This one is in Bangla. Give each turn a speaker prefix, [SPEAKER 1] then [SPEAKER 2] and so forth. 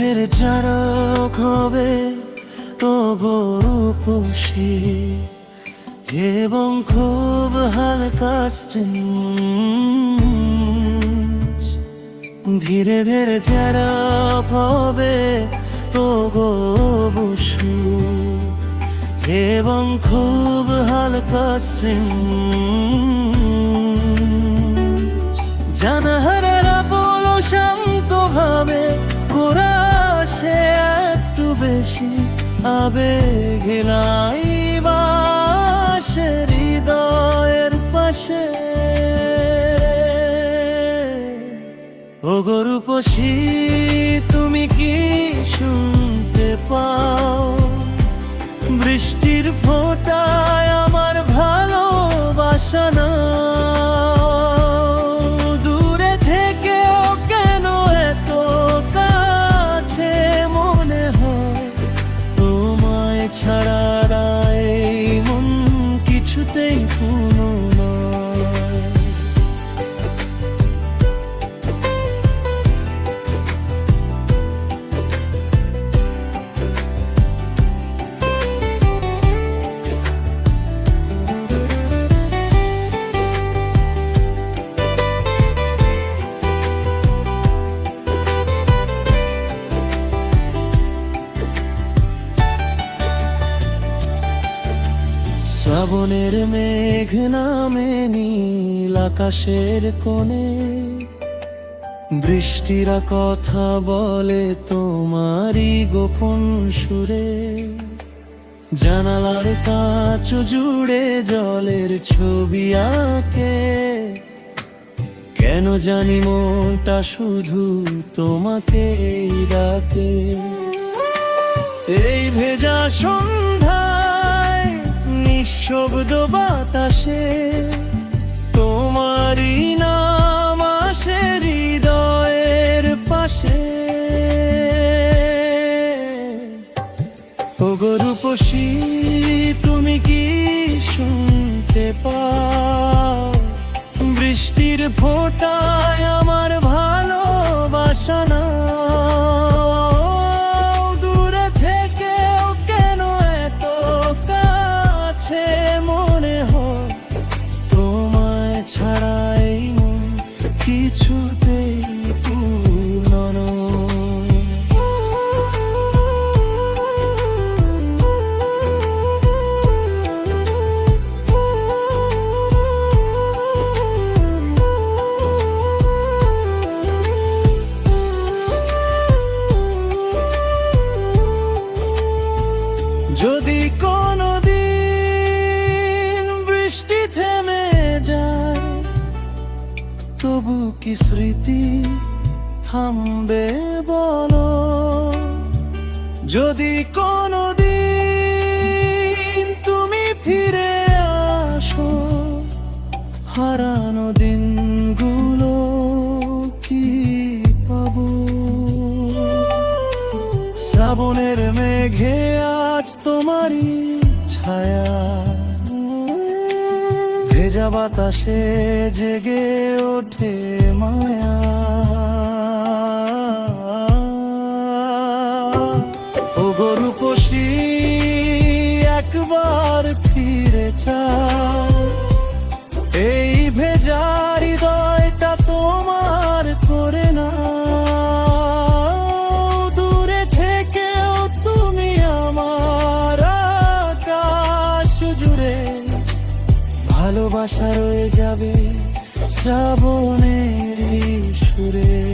[SPEAKER 1] ধীরে চারক হবে তো রূপসী এবং খুব হালকা স্ট্রিঞ্জ। ধীরে ধীরে চারক হবে তো বসু এবং খুব হালকা স্ট্রিঞ্জ। জানাহারেরা বলো শান্তভাবে গোরা সে একটু বেশি আবেগে নাই বাসে হৃদয়ের পাশে। ও গরূপসী তুমি কি শুনতে পাও বৃষ্টির ফোঁটায় আমার ভালোবাসা না? দূরে থেকেও কেন এত কাছে মনে হয় তোমায় ছাড়া এই মন কিছুতেই পূর্ণ নয়। শ্রাবণের মেঘ নামে নীল আকাশের কোণে, বৃষ্টিরা কথা বলে তোমারই গোপন সুরে। জানালার কাঁচ জুড়ে জলের ছবি আঁকে, কেন জানি মনটা শুধু তোমাকে ডাকে। এই ভেজা সন্ধ্যায় নিঃশব্দ বাতাসে তোমারই নাম আসে হৃদয়ের পাশে। ও গরূপসী তুমি কি শুনতে পাও বৃষ্টির ফোঁটায় আমার ভালোবাসা না? দূরে থেকেও কেন এত কাছে মনে হয় তোমায় ছাড়া এই মন কিছুতেই পূর্ণ নয়। যদি কোনোদিন বৃষ্টি থেমে যায় তবু কি স্মৃতি থামবে বলো? যদি কোনোদিন তুমি ফিরে আসো হারানো দিনগুলো কি পাবো? শ্রাবণের মেঘে আজ তোমারই ছায়া, ভেজা বাতাসে জেগে ওঠে মায়া। ও গরূপসী একবার ফিরে চাও, এই ভেজা হৃদয়টা তোমার করে না। দূরে থেকেও তুমি আমার আকাশ জুড়ে ভালোবাসা রয়ে যাবে শ্রাবণের সুরে।